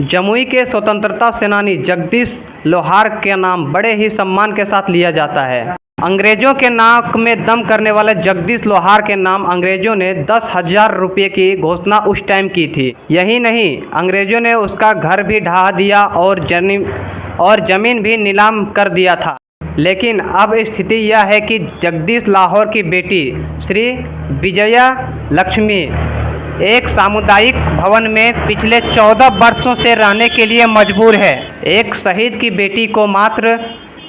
जमुई के स्वतंत्रता सेनानी जगदीश लोहार का नाम बड़े ही सम्मान के साथ लिया जाता है। अंग्रेजों के नाक में दम करने वाले जगदीश लोहार के नाम अंग्रेजों ने 10,000 रुपये की घोषणा उस टाइम की थी। यही नहीं, अंग्रेजों ने उसका घर भी ढहा दिया और ज़मीन भी नीलाम कर दिया था। लेकिन अब स्थिति यह है कि जगदीश लाहौर की बेटी श्री विजया लक्ष्मी एक सामुदायिक भवन में पिछले 14 वर्षों से रहने के लिए मजबूर है। एक शहीद की बेटी को मात्र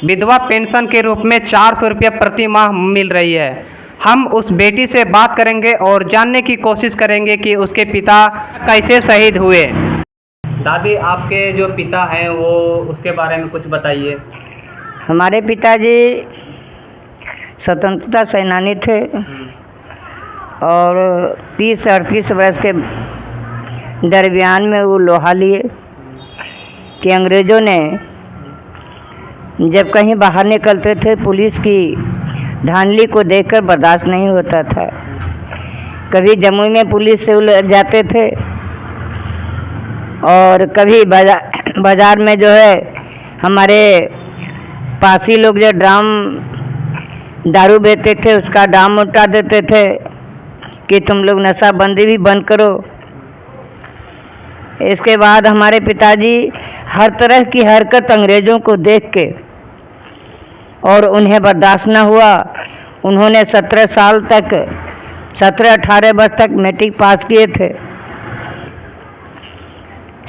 विधवा पेंशन के रूप में 400 रुपये प्रति माह मिल रही है। हम उस बेटी से बात करेंगे और जानने की कोशिश करेंगे कि उसके पिता कैसे शहीद हुए। दादी, आपके जो पिता हैं वो उसके बारे में कुछ बताइए। हमारे पिताजी स्वतंत्रता सेनानी थे और 30 से 38 वर्ष के दरमियान में वो लोहा लिए कि अंग्रेज़ों ने जब कहीं बाहर निकलते थे पुलिस की धांधली को देखकर बर्दाश्त नहीं होता था। कभी जमुई में पुलिस से उलझ जाते थे और कभी बाजार में जो है हमारे पासी लोग जो ड्राम दारू बेचते थे उसका दाम उठा देते थे कि तुम लोग नशाबंदी भी बंद करो। इसके बाद हमारे पिताजी हर तरह की हरकत अंग्रेज़ों को देख के और उन्हें बर्दाश्त न हुआ, उन्होंने 17-18 वर्ष तक मैट्रिक पास किए थे।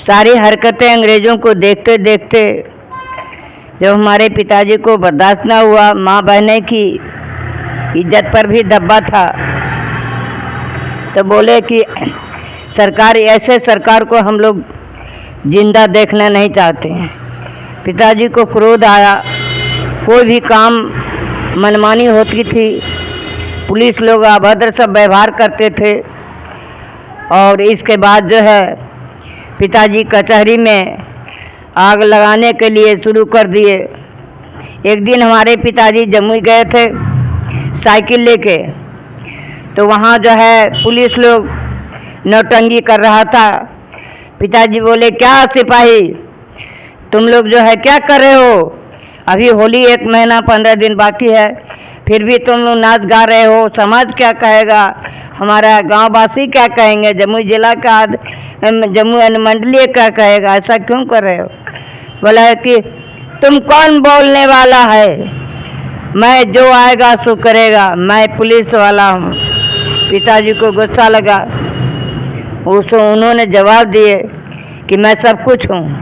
सारी हरकतें अंग्रेज़ों को देखते देखते जब हमारे पिताजी को बर्दाश्त न हुआ, माँ बहने की इज्जत पर भी दब्बा था, तो बोले कि सरकार, ऐसे सरकार को हम लोग जिंदा देखना नहीं चाहते हैं। पिताजी को क्रोध आया। कोई भी काम मनमानी होती थी, पुलिस लोग अभद्र सब व्यवहार करते थे और इसके बाद जो है पिताजी कचहरी में आग लगाने के लिए शुरू कर दिए। एक दिन हमारे पिताजी जमुई गए थे साइकिल लेके, तो वहाँ जो है पुलिस लोग नौटंकी कर रहा था। पिताजी बोले, क्या सिपाही तुम लोग जो है क्या कर रहे हो? अभी होली 1 महीना 15 दिन बाकी है, फिर भी तुम लोग नाच गा रहे हो। समाज क्या कहेगा, हमारा गांववासी क्या कहेंगे, जमुई जिला का जमुई अनुमंडलीय क्या कहेगा, ऐसा क्यों कर रहे हो? बोला कि तुम कौन बोलने वाला है? मैं जो आएगा सो करेगा, मैं पुलिस वाला हूँ। पिताजी को गुस्सा लगा। उन्होंने जवाब दिए कि मैं सब कुछ हूँ।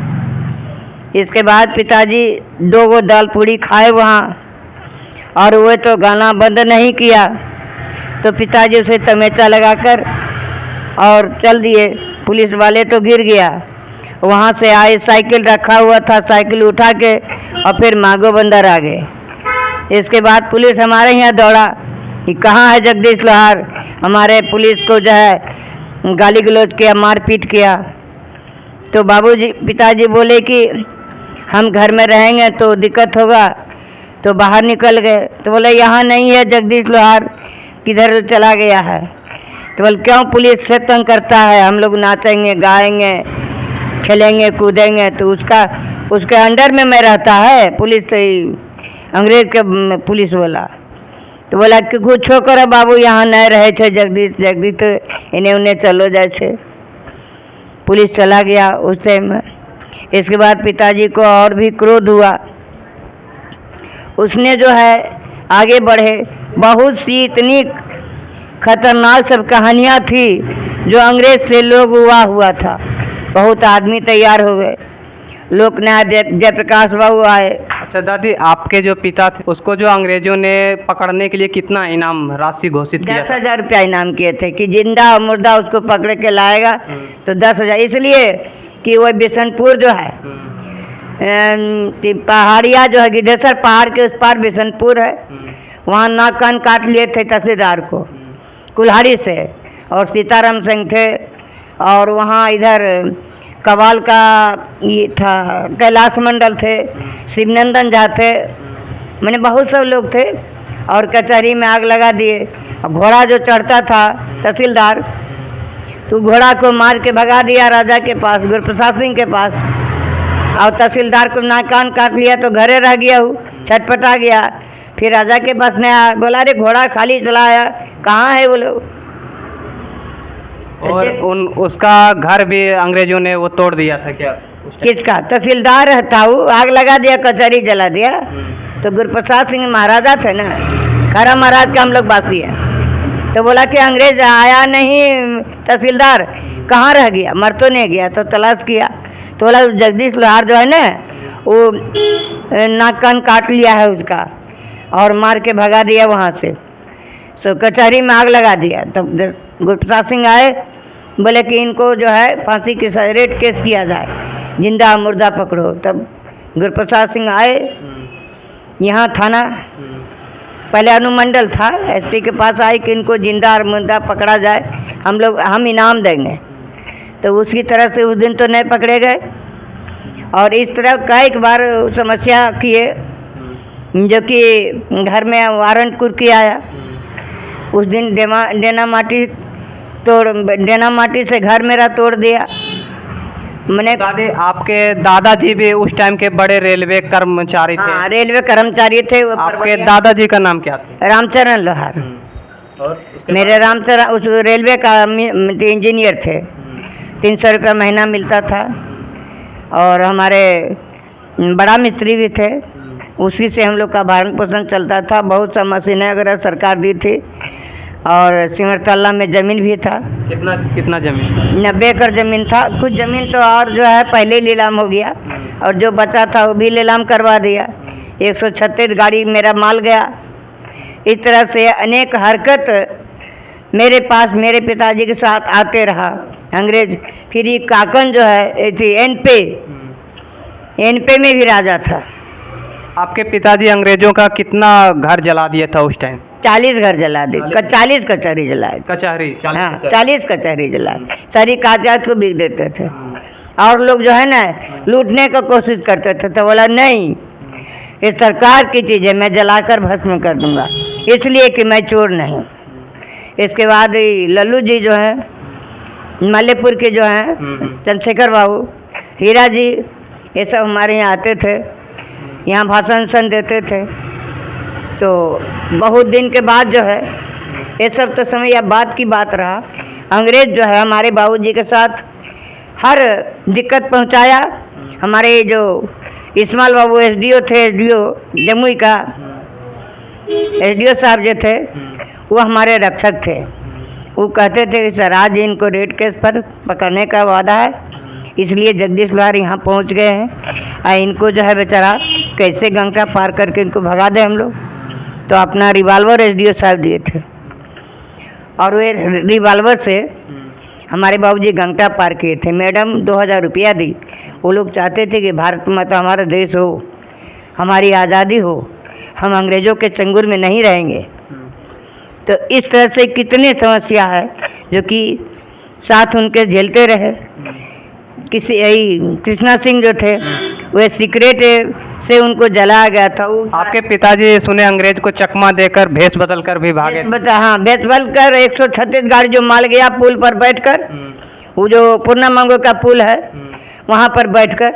इसके बाद पिताजी 2 दाल पूड़ी खाए वहाँ, और वो तो गाना बंद नहीं किया, तो पिताजी उसे तमेचा लगाकर और चल दिए। पुलिस वाले तो गिर गया। वहाँ से आए, साइकिल रखा हुआ था, साइकिल उठा के और फिर मांगो बंदर आ गए। इसके बाद पुलिस हमारे यहाँ दौड़ा कि कहाँ है जगदीश लोहार। हमारे पुलिस को जो है गाली गलौज किया, मारपीट किया। तो पिताजी बोले कि हम घर में रहेंगे तो दिक्कत होगा, तो बाहर निकल गए। तो बोले यहाँ नहीं है जगदीश लोहार, किधर चला गया है? तो बोले क्यों पुलिस से तंग करता है, हम लोग नाचेंगे गाएंगे खेलेंगे कूदेंगे, तो उसके अंडर में मैं रहता है पुलिस से, अंग्रेज के पुलिस वाला। तो बोला कि कुछ छोकर बाबू यहाँ नहीं रहे थे जगदीश तो इन्हें उन्हें चलो जाए। पुलिस चला गया उस टाइम। इसके बाद पिताजी को और भी क्रोध हुआ। उसने जो है आगे बढ़े, बहुत सी इतनी खतरनाक सब कहानियाँ थी जो अंग्रेज से लोग हुआ था। बहुत आदमी तैयार हो गए। लोकनायक जयप्रकाश बाबू आए। अच्छा दादी, आपके जो पिता थे उसको जो अंग्रेजों ने पकड़ने के लिए कितना इनाम राशि घोषित किया? 10,000 रुपया इनाम किए थे कि जिंदा मुर्दा उसको पकड़ के लाएगा तो 10,000। इसलिए कि वो बिशनपुर जो है पहाड़िया जो है गिद्धेश्वर पहाड़ के उस पार बिशनपुर है, वहाँ नाक कान काट लिए थे तहसीलदार को कुल्हाड़ी से, और सीताराम सिंह थे, और वहाँ इधर कवाल का ये था कैलाश मंडल थे, शिवनंदन झा थे, मैंने बहुत सब लोग थे, और कचहरी में आग लगा दिए। घोड़ा जो चढ़ता था तहसीलदार, तो घोड़ा को मार के भगा दिया राजा के पास, गुरुप्रसाद सिंह के पास। और तहसीलदार को नाक कान काट लिया तो घरे रह गया हूँ, छटपटा गया। फिर राजा के पास में आया, बोला अरे घोड़ा खाली चला आया, कहाँ है बोलो। और उसका घर भी अंग्रेजों ने वो तोड़ दिया था क्या? किसका? तहसीलदार था वो, आग लगा दिया, कचहरी जला दिया। तो गुरुप्रसाद सिंह महाराजा थे ना, खरा महाराज का हम लोग बासी है। तो बोला कि अंग्रेज आया नहीं, तहसीलदार कहाँ रह गया, मर तो नहीं गया। तो तलाश किया तो बोला जगदीश लोहार जो है ना, वो नाक कान काट लिया है उसका और मार के भगा दिया वहाँ से। तो कचहरी में आग लगा दिया। तब गुरुप्रसाद सिंह आए, बोले कि इनको जो है फांसी की रेट केस किया जाए, जिंदा मुर्दा पकड़ो। तब गुरुप्रसाद सिंह आए यहाँ थाना, पहले अनुमंडल था, एसपी के पास आए कि इनको जिंदा और मुर्दा पकड़ा जाए, हम इनाम देंगे। तो उसी तरह से उस दिन तो नहीं पकड़े गए। और इस तरह कई बार समस्या किए, जो कि घर में वारंट कुर्की आया। उस दिन डेना माटी से घर मेरा तोड़ दिया। मैंने आपके दादाजी भी उस टाइम के बड़े रेलवे कर्मचारी थे? हाँ, रेलवे कर्मचारी थे। आपके दादाजी का नाम क्या था? रामचरण लोहार। और मेरे रामचरण उस रेलवे का इंजीनियर थे। 300 रुपया महीना मिलता था। और हमारे बड़ा मिस्त्री भी थे, उसी से हम लोग का भरण पोषण चलता था। बहुत सा मशीनें वगैरह सरकार दी थी। और सिमरतल्ला में ज़मीन भी था। कितना ज़मीन? 90 एकड़ ज़मीन था। कुछ ज़मीन तो और जो है पहले नीलाम हो गया, और जो बचा था वो भी नीलाम करवा दिया। 136 गाड़ी मेरा माल गया। इस तरह से अनेक हरकत मेरे पास मेरे पिताजी के साथ आते रहा अंग्रेज। फिर ये काकन जो है थी एनपे में भी राजा था। आपके पिताजी अंग्रेजों का कितना घर जला दिया था उस टाइम? 40 घर जला दी, 40 कचहरी जलाए। कचहरी? हाँ, 40 कचहरी जलाए। सारी कागजात को बिक देते थे। और लोग जो है ना लूटने का कोशिश करते थे, तो बोला नहीं, ये सरकार की चीज़ है, मैं जलाकर भस्म कर दूंगा, इसलिए कि मैं चोर नहीं। इसके बाद लल्लू जी जो है मल्लेपुर के जो हैं, चंद्रशेखर बाबू, हीरा जी, ये सब हमारे यहाँ आते थे, यहाँ भाषण देते थे। तो बहुत दिन के बाद जो है, ये सब तो समय या बाद की बात रहा, अंग्रेज जो है हमारे बाबूजी के साथ हर दिक्कत पहुंचाया। हमारे जो इस्माइल बाबू एसडीओ थे, एसडीओ जमुई का एसडीओ साहब जो थे, वो हमारे रक्षक थे। वो कहते थे कि सर आज इनको रेड केस पर पकड़ने का वादा है, इसलिए जगदीश लोहार यहाँ पहुँच गए हैं। इनको जो है बेचारा कैसे गंगा पार करके इनको भगा दें हम लोग। तो अपना रिवाल्वर एसडीओ साहब दिए थे, और वे रिवाल्वर से हमारे बाबूजी गंगा पार किए थे। मैडम 2000 रुपया दी। वो लोग चाहते थे कि भारत माता हमारा देश हो, हमारी आज़ादी हो, हम अंग्रेज़ों के चंगुल में नहीं रहेंगे। तो इस तरह से कितने समस्या है जो कि साथ उनके झेलते रहे। किसी कृष्णा सिंह जो थे, वे सीक्रेट से उनको जलाया गया था। आपके पिताजी सुने अंग्रेज को चकमा देकर भेष बदल कर भी भागे? हाँ, भेष बदल कर 136 गाड़ी जो माल गया पुल पर बैठकर, वो जो पूर्णा मंगो का पुल है वहाँ पर बैठकर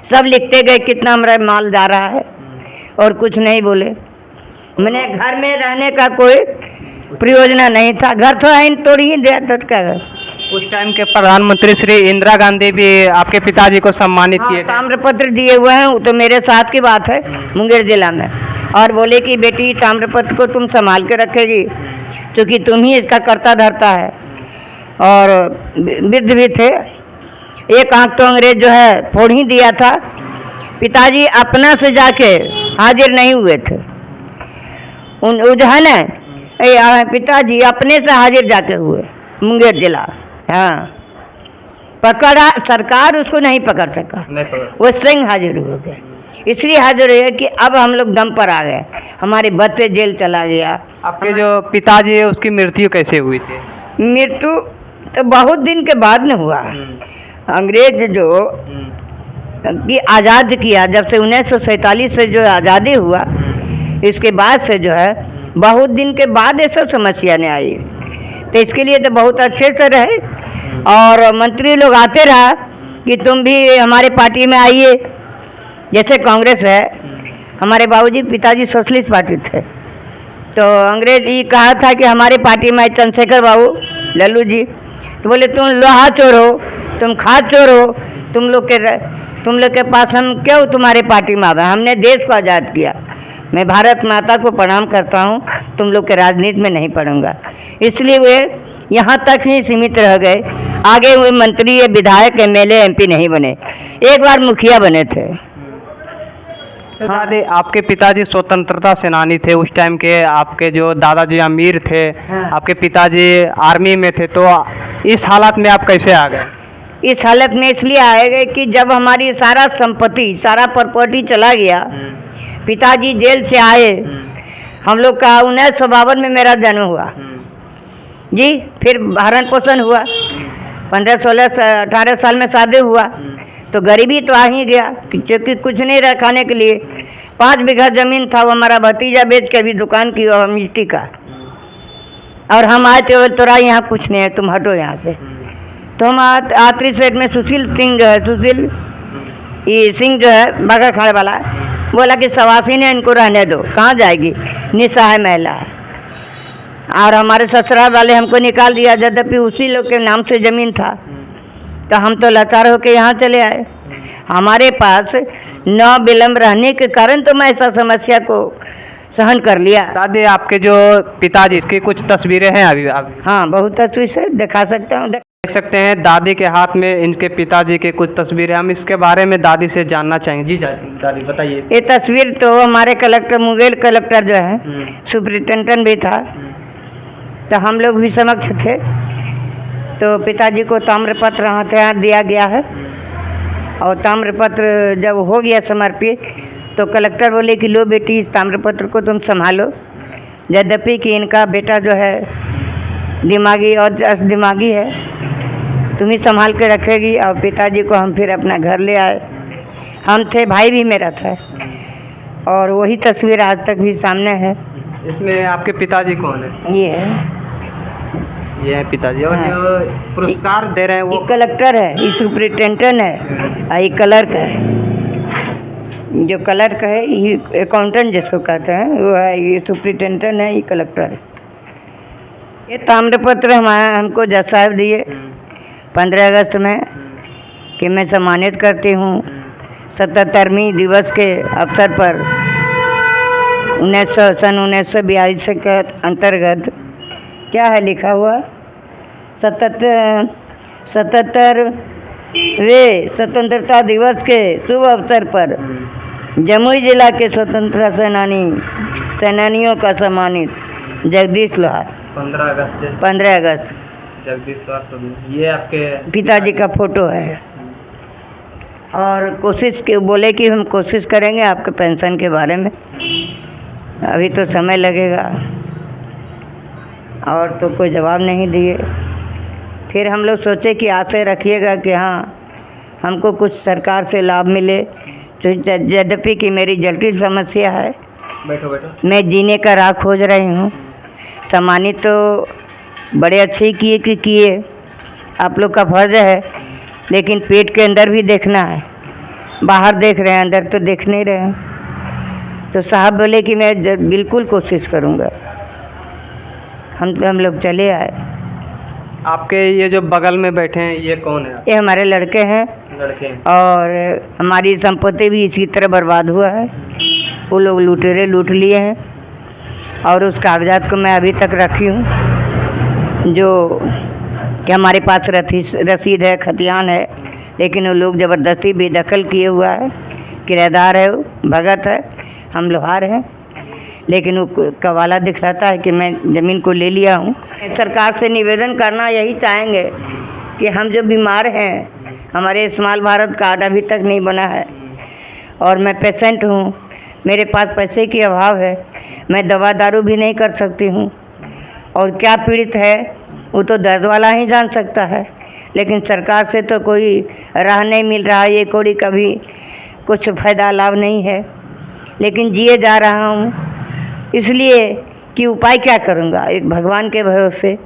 सब लिखते गए कितना हमारा माल जा रहा है, और कुछ नहीं बोले। मैंने घर में रहने का कोई प्रयोजन नहीं था, घर तो आइन तोड़ ही दिया था। उस टाइम के प्रधानमंत्री श्री इंदिरा गांधी भी आपके पिताजी को सम्मानित किए थे? ताम्रपत्र दिए हुए हैं, वो तो मेरे साथ की बात है, मुंगेर जिला में। और बोले कि बेटी ताम्रपत्र को तुम संभाल के रखेगी, क्योंकि तुम ही इसका कर्ता धर्ता है। और वृद्ध भी थे। एक आंख तो अंग्रेज जो है फोड़ ही दिया था। पिताजी अपना से जाके हाजिर नहीं हुए थे। जो है ना, पिताजी अपने से हाजिर जाके हुए मुंगेर जिला। हाँ, पकड़ा, सरकार उसको नहीं पकड़ सका, वो स्वयं हाजिर हो गए। इसलिए हाजिर हुए कि अब हम लोग दम पर आ गए, हमारे बच्चे जेल चला गया। आपके जो पिताजी है उसकी मृत्यु कैसे हुई थी? मृत्यु तो बहुत दिन के बाद न हुआ। अंग्रेज जो कि आज़ाद किया, जब से 1947 से जो आज़ादी हुआ, इसके बाद से जो है बहुत दिन के बाद ये सब समस्या ने आई। तो इसके लिए तो बहुत अच्छे से रहे और मंत्री लोग आते रहा कि तुम भी हमारे पार्टी में आइए। जैसे कांग्रेस है, हमारे बाबूजी पिताजी सोशलिस्ट पार्टी थे, तो अंग्रेज जी कहा था कि हमारे पार्टी में चंद्रशेखर बाबू लल्लू जी, तो बोले तुम लोहा चोर हो, तुम खाद चोर हो, तुम लोग के पास हम क्यों तुम्हारे पार्टी में आवे, हमने देश को आज़ाद किया। मैं भारत माता को प्रणाम करता हूँ, तुम लोग के राजनीति में नहीं पढ़ूंगा। इसलिए वे यहाँ तक ही सीमित रह गए, आगे हुए मंत्री या विधायक एमएलए एमपी नहीं बने, एक बार मुखिया बने थे। दादी, आपके पिताजी स्वतंत्रता सेनानी थे उस टाइम के, आपके जो दादाजी अमीर थे, हाँ। आपके पिताजी आर्मी में थे, तो इस हालत में आप कैसे आ गए? इस हालत में इसलिए आए गए कि जब हमारी सारा संपत्ति सारा प्रॉपर्टी चला गया, पिताजी जेल से आए, हम लोग का 1952 में मेरा जन्म हुआ जी, फिर भरण पोषण हुआ, 15, 16, 18 साल में शादी हुआ, तो गरीबी तो आ ही गया क्योंकि कुछ नहीं रहा खाने के लिए। 5 बीघा जमीन था, वो हमारा भतीजा बेच के अभी दुकान की और मिट्टी का, और हम आए थे तोरा यहाँ कुछ नहीं है, तुम हटो यहाँ से। तो हम आखिरी सेठ में सुशील सिंह जो है, सुशील सिंह जो है बागा खाड़ वाला, बोला कि सवासी ने इनको रहने दो, कहाँ जाएगी, निसहाय महिला है। और हमारे ससुराल वाले हमको निकाल दिया, यद्यपि उसी लोग के नाम से ज़मीन था, तो हम तो लाचार होकर यहाँ चले आए। हमारे पास न विलम्ब रहने के कारण तो मैं ऐसा समस्या को सहन कर लिया। दादी, आपके जो पिताजी, इसकी कुछ तस्वीरें हैं अभी? हाँ, बहुत तस्वीर से दिखा सकता हूँ। देख सकते हैं दादी के हाथ में इनके पिताजी के कुछ तस्वीरें, हम इसके बारे में दादी से जानना चाहेंगे। जी दादी बताइए। ये तस्वीर तो हमारे कलेक्टर, मुंगेर कलेक्टर जो है, सुपरिटेंडेंट भी था, तो हम लोग भी समक्ष थे। तो पिताजी को ताम्रपत्र यहाँ दिया गया है, और ताम्रपत्र जब हो गया समर्पित, तो कलेक्टर बोले कि लो बेटी, इस ताम्रपत्र को तुम संभालो, यद्यपि कि इनका बेटा जो है दिमागी और दिमागी है, तुम ही संभाल के रखेगी। और पिताजी को हम फिर अपना घर ले आए, हम थे, भाई भी मेरा था, और वही तस्वीर आज तक भी सामने है। इसमें आपके पिताजी कौन है? ये है पिताजी। और जो पुरस्कार दे रहे हैं वो कलेक्टर है, ये सुपरिटेंडेंट है, और ये क्लर्क है। जो क्लर्क है ये अकाउंटेंट जिसको कहते हैं वो है, ये सुपरिटेंडेंट है, ये कलेक्टर है। ये ताम्रपत्र हमको जज साहब दिए 15 अगस्त में कि मैं सम्मानित करती हूँ 77वीं दिवस के अवसर पर 1942 के अंतर्गत। क्या है लिखा हुआ? 77वें स्वतंत्रता दिवस के शुभ अवसर पर जमुई जिला के स्वतंत्रता सेनानियों का सम्मानित जगदीश लोहार। 15 अगस्त जगदीश लोहार। ये आपके पिताजी का फोटो है। और कोशिश के बोले कि हम कोशिश करेंगे आपके पेंशन के बारे में, अभी तो समय लगेगा, और तो कोई जवाब नहीं दिए। फिर हम लोग सोचे कि आशा रखिएगा कि हाँ हमको कुछ सरकार से लाभ मिले, तो यद्यपि कि मेरी जटिल समस्या है, बैठो। मैं जीने का राह खोज रही हूँ। सम्मानित तो बड़े अच्छे ही किए, आप लोग का फर्ज है, लेकिन पेट के अंदर भी देखना है, बाहर देख रहे हैं, अंदर तो देख नहीं रहे हैं। तो साहब बोले कि मैं बिल्कुल कोशिश करूँगा। हम लोग चले आए। आपके ये जो बगल में बैठे हैं ये कौन है? ये हमारे लड़के हैं। और हमारी संपत्ति भी इसी तरह बर्बाद हुआ है, वो लोग लुटेरे लूट लिए हैं, और उस कागजात को मैं अभी तक रखी हूँ, जो कि हमारे पास रसीद है, खतियान है, लेकिन वो लोग ज़बरदस्ती बेदखल किए हुआ है। किराएदार है, वो भगत है, हम लोहार हैं, लेकिन वो कवाला दिखलाता है कि मैं ज़मीन को ले लिया हूँ। सरकार से निवेदन करना यही चाहेंगे कि हम जो बीमार हैं, हमारे स्मॉल भारत कार्ड अभी तक नहीं बना है, और मैं पेशेंट हूँ, मेरे पास पैसे की अभाव है, मैं दवा दारू भी नहीं कर सकती हूँ, और क्या पीड़ित है वो तो दर्द वाला ही जान सकता है, लेकिन सरकार से तो कोई राह नहीं मिल रहा, ये कोई कभी कुछ फ़ायदा लाभ नहीं है, लेकिन जिए जा रहा हूँ। इसलिए कि उपाय क्या करूँगा, एक भगवान के भरोसे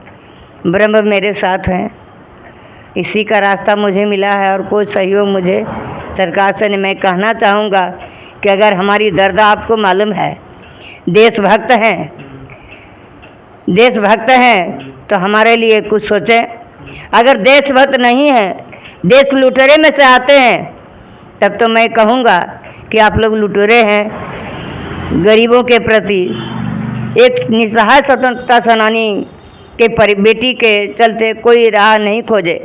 ब्रह्म मेरे साथ हैं, इसी का रास्ता मुझे मिला है और कोई सहयोग मुझे सरकार से नहीं। मैं कहना चाहूँगा कि अगर हमारी दर्द आपको मालूम है, देशभक्त हैं तो हमारे लिए कुछ सोचें। अगर देशभक्त नहीं है, देश लुटेरे में से आते हैं, तब तो मैं कहूँगा कि आप लोग लुटेरे हैं। गरीबों के प्रति एक निसहाय स्वतंत्रता सेनानी के बेटी के चलते कोई राह नहीं खोजे,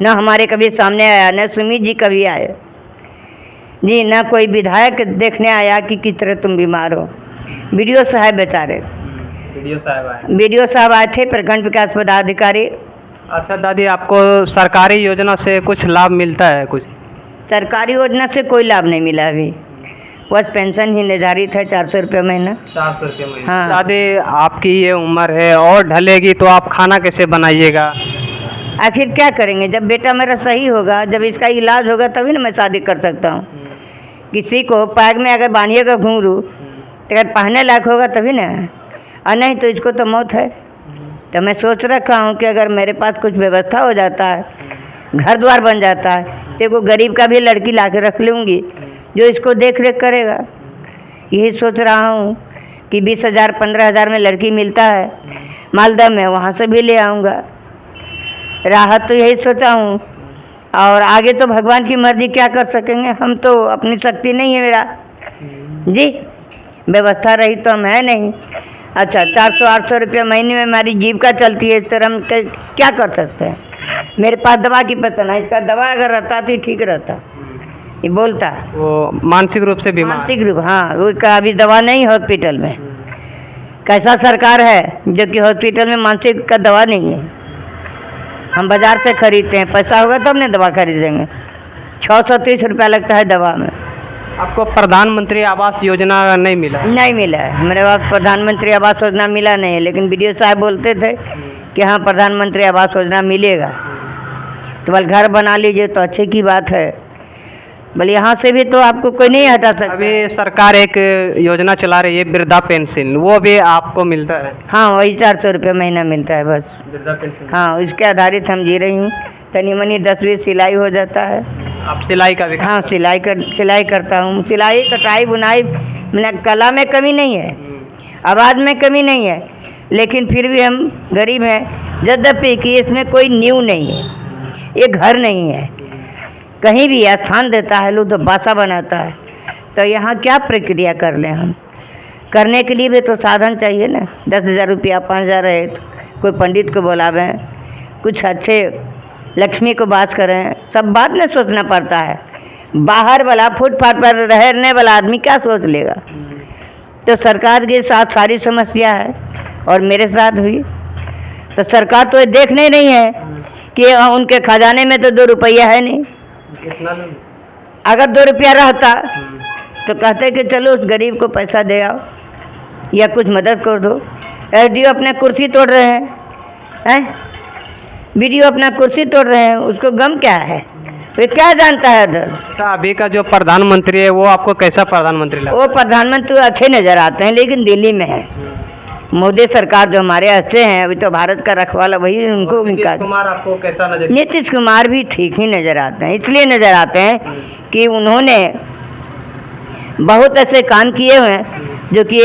न हमारे कभी सामने आया, न सुमित जी कभी आए जी, न कोई विधायक देखने आया कि किस तरह तुम बीमार हो। वीडियो साहब बेचारे, वीडियो साहब आए थे, प्रखंड विकास पदाधिकारी। अच्छा दादी, आपको सरकारी योजना से कुछ लाभ मिलता है? कुछ सरकारी योजना से कोई लाभ नहीं मिला अभी, बस पेंशन ही निर्धारित है 400 रुपये महीना। 400 रुपये महीना। हाँ दादी, आपकी ये उम्र है और ढलेगी तो आप खाना कैसे बनाइएगा? आखिर क्या करेंगे? जब बेटा मेरा सही होगा, जब इसका इलाज होगा, तभी ना मैं शादी कर सकता हूँ। किसी को पैर में अगर बांधिएगा घुंघरू तो अगर पहनने लायक होगा तभी ना, और नहीं तो इसको तो मौत है। तो मैं सोच रखा हूँ कि अगर मेरे पास कुछ व्यवस्था हो जाता है, घर द्वार बन जाता है, तो को गरीब का भी लड़की ला के रख लूँगी जो इसको देख रेख करेगा। यही सोच रहा हूँ कि 20,000 15,000 में लड़की मिलता है मालदा में, वहाँ से भी ले आऊँगा। राहत तो यही सोचा हूँ, और आगे तो भगवान की मर्जी, क्या कर सकेंगे हम, तो अपनी शक्ति नहीं है मेरा जी, व्यवस्था रही तो हम है नहीं। अच्छा, 400-800 रुपये महीने में हमारी जीविका चलती है, इस तरह हम क्या कर सकते हैं? मेरे पास दवा की पता नहीं, इसका दवा अगर रहता तो ठीक रहता। ये बोलता वो मानसिक रूप से बीमार, मानसिक रूप, हाँ, उसका अभी दवा नहीं हॉस्पिटल में। कैसा सरकार है जो कि हॉस्पिटल में मानसिक का दवा नहीं है? हम बाजार से खरीदते हैं, पैसा होगा तब नहीं दवा खरीदेंगे। 630 रुपया लगता है दवा में। आपको प्रधानमंत्री आवास योजना नहीं मिला? नहीं मिला है, मेरे पास प्रधानमंत्री आवास योजना मिला नहीं है, लेकिन वीडियो साहब बोलते थे कि हाँ प्रधानमंत्री आवास योजना मिलेगा, तो बल घर बना लीजिए तो अच्छे की बात है। बल यहाँ से भी तो आपको कोई नहीं हटा सकता। अभी सरकार एक योजना चला रही है वृद्धा पेंशन, वो भी आपको मिलता है? हाँ, वही 400 रुपये महीना मिलता है बस, वृद्धा पेंशन। हाँ, उसके आधारित हम जी रही हूँ। तनी मनी 10-20 सिलाई हो जाता है। आप सिलाई का भी? हाँ, सिलाई करता हूँ। सिलाई, कटाई, बुनाई, मैंने कला में कमी नहीं है, आवाज़ में कमी नहीं है, लेकिन फिर भी हम गरीब हैं। यद्यपि कि इसमें कोई नींव नहीं है, ये घर नहीं है, कहीं भी स्थान देता है लोग तो बासा बनाता है। तो यहाँ क्या प्रक्रिया कर लें हम? करने के लिए भी तो साधन चाहिए ना। 10,000 रुपया 5,000 है तो कोई पंडित को बुलावें, कुछ अच्छे लक्ष्मी को बात करें, सब बात में सोचना पड़ता है। बाहर वाला फुटपाथ पर रहने वाला आदमी क्या सोच लेगा? तो सरकार के साथ सारी समस्या है और मेरे साथ हुई, तो सरकार तो ये देखने नहीं है कि उनके खजाने में तो 2 रुपया है नहीं। अगर 2 रुपया रहता तो कहते कि चलो उस गरीब को पैसा दे आओ या कुछ मदद कर दो। एसडीओ अपने कुर्सी तोड़ रहे हैं, वीडियो अपना कुर्सी तोड़ रहे हैं, उसको गम क्या है? वे क्या जानता है दर? अभी का जो प्रधानमंत्री है वो आपको कैसा प्रधानमंत्री लगा? वो प्रधानमंत्री अच्छे नज़र आते हैं, लेकिन दिल्ली में है मोदी सरकार जो हमारे अच्छे हैं। अभी तो भारत का रखवाला वही, उनको नीतीश कुमार आपको कैसा नजर? नीतीश कुमार भी ठीक ही नज़र आते हैं, इसलिए नज़र आते हैं कि उन्होंने बहुत ऐसे काम किए हुए हैं जो कि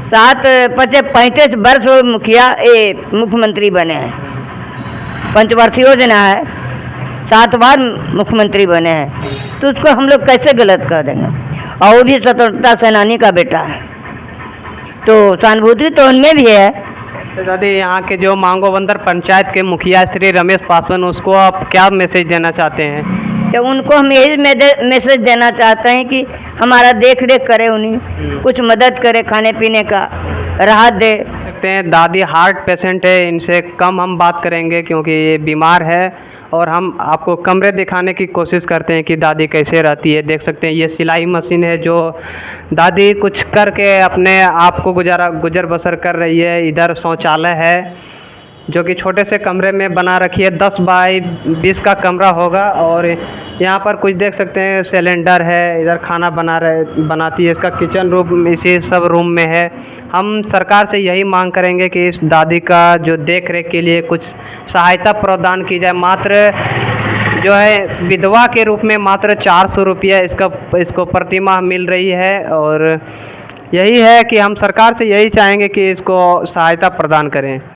35 वर्ष वो मुख्यमंत्री बने हैं। पंचवर्षीय योजना है, 7 बार मुख्यमंत्री बने हैं, तो उसको हम लोग कैसे गलत कर देंगे? और वो भी स्वतंत्रता सेनानी का बेटा है, तो सहानुभूति तो उनमें भी है। तो दादी, यहाँ के जो मांगोबंदर पंचायत के मुखिया श्री रमेश पासवान, उसको आप क्या मैसेज देना चाहते हैं? तो उनको हम यही मैसेज देना चाहते हैं कि हमारा देख रेख करे, उन्हें कुछ मदद करे, खाने पीने का राहत दे सकते हैं। दादी हार्ट पेशेंट है, इनसे कम हम बात करेंगे क्योंकि ये बीमार है, और हम आपको कमरे दिखाने की कोशिश करते हैं कि दादी कैसे रहती है। देख सकते हैं ये सिलाई मशीन है जो दादी कुछ करके अपने आप को गुजर बसर कर रही है। इधर शौचालय है जो कि छोटे से कमरे में बना रखी है, 10 बाई 20 का कमरा होगा, और यहाँ पर कुछ देख सकते हैं, सिलेंडर है, इधर खाना बनाती है, इसका किचन रूम इसी सब रूम में है। हम सरकार से यही मांग करेंगे कि इस दादी का जो देख रेख के लिए कुछ सहायता प्रदान की जाए। मात्र जो है विधवा के रूप में मात्र 400 रुपया इसको प्रतिमाह मिल रही है, और यही है कि हम सरकार से यही चाहेंगे कि इसको सहायता प्रदान करें।